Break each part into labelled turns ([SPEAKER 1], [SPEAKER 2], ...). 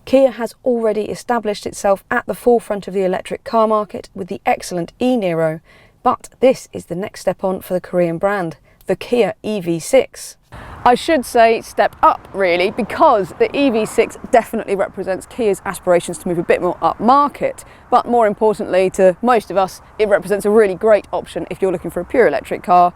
[SPEAKER 1] Kia has already established itself at the forefront of the electric car market with the excellent e-Niro, but this is the next step on for the Korean brand, the Kia EV6. I should say step up really, because the EV6 definitely represents Kia's aspirations to move a bit more upmarket, but more importantly to most of us it represents a really great option if you're looking for a pure electric car,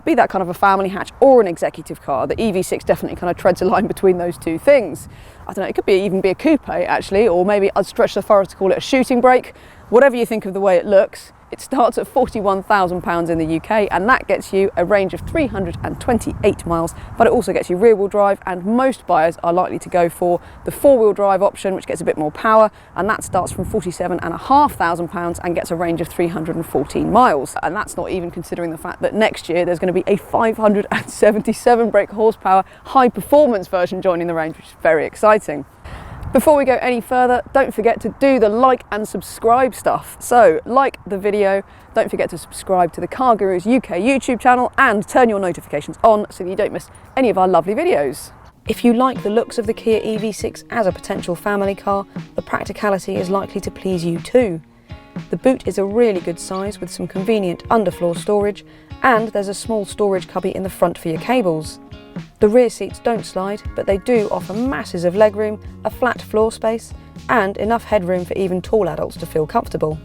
[SPEAKER 1] be that kind of a family hatch or an executive car. The EV6 definitely kind of treads a line between those two things. I don't know, it could even be a coupe actually, or maybe I'd stretch so far as to call it a shooting brake. Whatever you think of the way it looks, it starts at £41,000 in the UK, and that gets you a range of 328 miles, but it also gets you rear-wheel drive, and most buyers are likely to go for the four-wheel drive option, which gets a bit more power, and that starts from £47,500 and gets a range of 314 miles. And that's not even considering the fact that next year there's going to be a 577 brake horsepower high-performance version joining the range, which is very exciting. Before we go any further, don't forget to do the like and subscribe stuff. So like the video, don't forget to subscribe to the CarGurus UK YouTube channel and turn your notifications on so that you don't miss any of our lovely videos. If you like the looks of the Kia EV6 as a potential family car, the Practicality is likely to please you too. The boot is a really good size with some convenient underfloor storage, and there's a small storage cubby in the front for your cables. The rear seats don't slide, but they do offer masses of legroom, a flat floor space, and enough headroom for even tall adults to feel comfortable.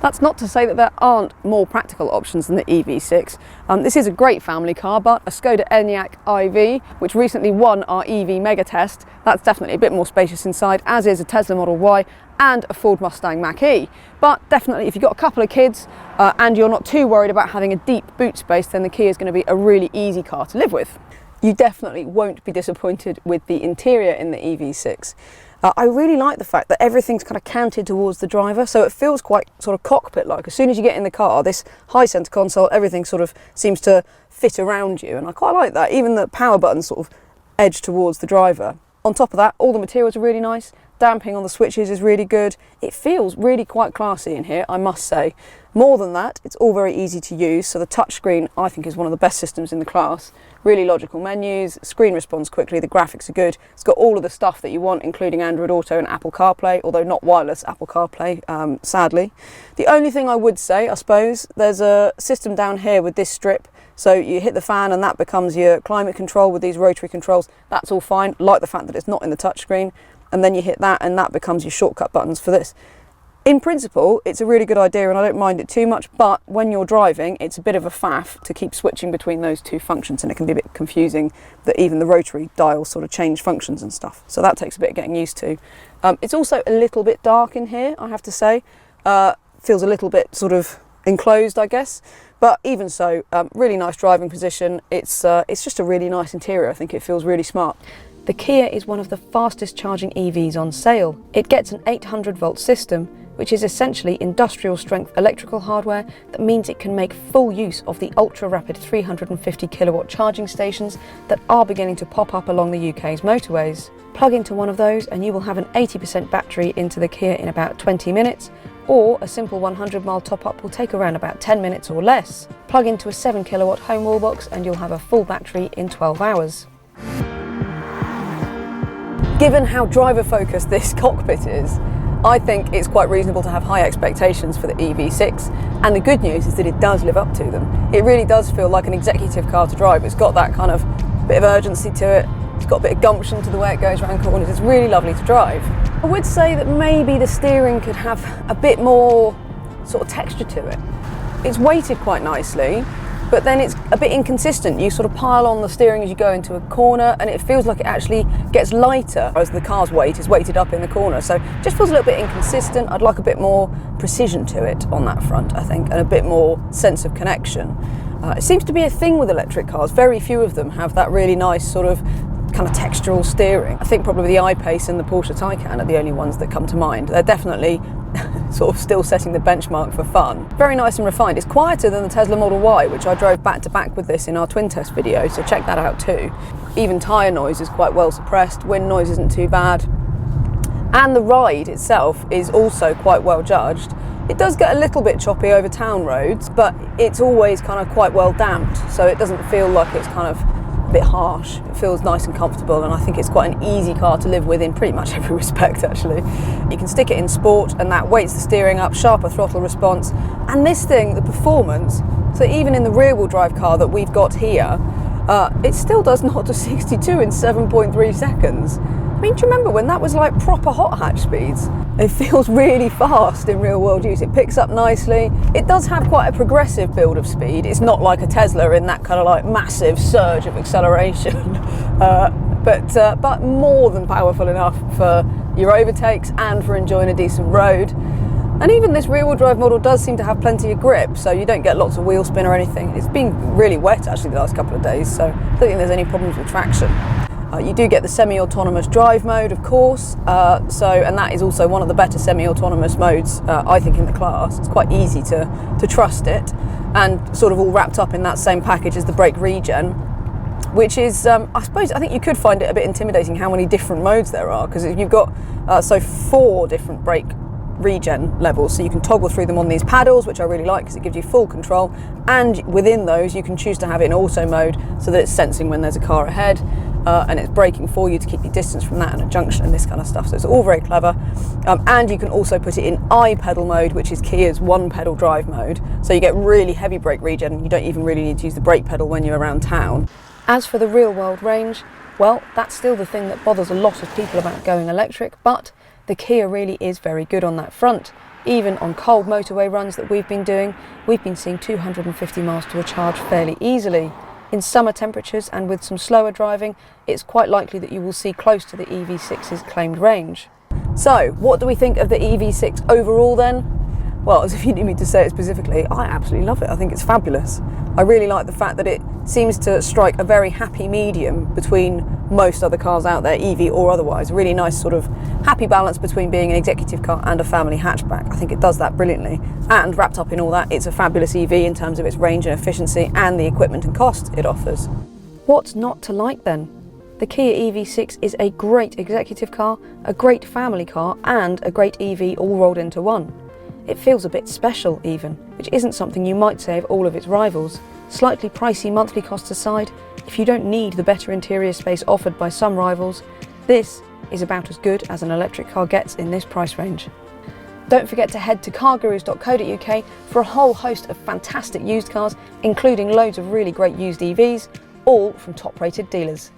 [SPEAKER 1] That's not to say that there aren't more practical options than the EV6. This is a great family car, but a Skoda Enyaq iV, which recently won our EV mega test, that's definitely a bit more spacious inside, as is a Tesla Model Y and a Ford Mustang Mach-E. But definitely if you've got a couple of kids and you're not too worried about having a deep boot space, then the Kia is going to be a really easy car to live with. You definitely won't be disappointed with the interior in the EV6. I really like the fact that everything's kind of canted towards the driver, so it feels quite sort of cockpit-like. As soon as you get in the car, this high centre console, everything sort of seems to fit around you, and I quite like that. Even the power buttons sort of edge towards the driver. On top of that, all the materials are really nice. Damping on the switches is really good. It feels really quite classy in here, I must say. More than that, it's all very easy to use, so the touchscreen I think is one of the best systems in the class. Really logical menus, screen responds quickly, the graphics are good. It's got all of the stuff that you want, including Android Auto and Apple CarPlay, although not wireless Apple CarPlay, sadly. The only thing I would say, I suppose, there's a system down here with this strip. So you hit the fan and that becomes your climate control with these rotary controls. That's all fine, like the fact that it's not in the touchscreen. And then you hit that and that becomes your shortcut buttons for this. In principle, it's a really good idea and I don't mind it too much, but when you're driving, it's a bit of a faff to keep switching between those two functions, and it can be a bit confusing that even the rotary dials sort of change functions and stuff. So that takes a bit of getting used to. It's also a little bit dark in here, I have to say. Feels a little bit sort of enclosed, I guess. But even so, really nice driving position. It's just a really nice interior. I think it feels really smart. The Kia is one of the fastest charging EVs on sale. It gets an 800 volt system, which is essentially industrial strength electrical hardware that means it can make full use of the ultra rapid 350 kilowatt charging stations that are beginning to pop up along the UK's motorways. Plug into one of those and you will have an 80% battery into the Kia in about 20 minutes, or a simple 100 mile top up will take around about 10 minutes or less. Plug into a 7 kilowatt home wall box and you'll have a full battery in 12 hours. Given how driver focused this cockpit is, I think it's quite reasonable to have high expectations for the EV6, and the good news is that it does live up to them. It really does feel like an executive car to drive. It's got that kind of bit of urgency to it, it's got a bit of gumption to the way it goes around corners. It's really lovely to drive. I would say that maybe the steering could have a bit more sort of texture to it. It's weighted quite nicely, but then it's a bit inconsistent. You sort of pile on the steering as you go into a corner and it feels like it actually gets lighter as the car's weight is weighted up in the corner. So it just feels a little bit inconsistent. I'd like a bit more precision to it on that front, I think, and a bit more sense of connection. It seems to be a thing with electric cars. Very few of them have that really nice sort of kind of textural steering. I think probably the I-Pace and the Porsche Taycan are the only ones that come to mind. They're definitely sort of still setting the benchmark for fun. Very nice and refined. It's quieter than the Tesla Model Y, which I drove back to back with this in our twin test video, so check that out too. Even tyre noise is quite well suppressed, wind noise isn't too bad, and the ride itself is also quite well judged. It does get a little bit choppy over town roads, but it's always kind of quite well damped, so it doesn't feel like it's kind of bit harsh. It feels nice and comfortable, and I think it's quite an easy car to live with in pretty much every respect, actually. You can stick it in sport, and that weights the steering up, sharper throttle response, and this thing, the performance, so even in the rear-wheel drive car that we've got here, it still does 0 to 62 in 7.3 seconds. I mean, do you remember when that was like proper hot hatch speeds? It feels really fast in real world use. It picks up nicely. It does have quite a progressive build of speed. It's not like a Tesla in that kind of like massive surge of acceleration, but more than powerful enough for your overtakes and for enjoying a decent road. And even this rear-wheel drive model does seem to have plenty of grip, so you don't get lots of wheel spin or anything. It's been really wet actually the last couple of days, so I don't think there's any problems with traction. You do get the semi-autonomous drive mode, of course, and that is also one of the better semi-autonomous modes, I think, in the class. It's quite easy to trust it, and sort of all wrapped up in that same package as the brake regen, which is, I think you could find it a bit intimidating how many different modes there are, because you've got 4 different brake regen levels, so you can toggle through them on these paddles, which I really like because it gives you full control, and within those you can choose to have it in auto mode so that it's sensing when there's a car ahead, and it's braking for you to keep your distance from that and a junction and this kind of stuff, so it's all very clever. And you can also put it in I-pedal mode, which is Kia's one pedal drive mode, so you get really heavy brake regen. You don't even really need to use the brake pedal when you're around town. As for the real world range, well, that's still the thing that bothers a lot of people about going electric, but the Kia really is very good on that front. Even on cold motorway runs that we've been doing, we've been seeing 250 miles to a charge fairly easily. In summer temperatures and with some slower driving, it's quite likely that you will see close to the EV6's claimed range. So, what do we think of the EV6 overall then? Well, as if you need me to say it specifically, I absolutely love it. I think it's fabulous. I really like the fact that it seems to strike a very happy medium between most other cars out there, EV or otherwise. A really nice sort of happy balance between being an executive car and a family hatchback. I think it does that brilliantly. And wrapped up in all that, it's a fabulous EV in terms of its range and efficiency and the equipment and cost it offers. What's not to like then? The Kia EV6 is a great executive car, a great family car, and a great EV all rolled into one. It feels a bit special even, which isn't something you might say of all of its rivals. Slightly pricey monthly costs aside, if you don't need the better interior space offered by some rivals, this is about as good as an electric car gets in this price range. Don't forget to head to cargurus.co.uk for a whole host of fantastic used cars, including loads of really great used EVs, all from top-rated dealers.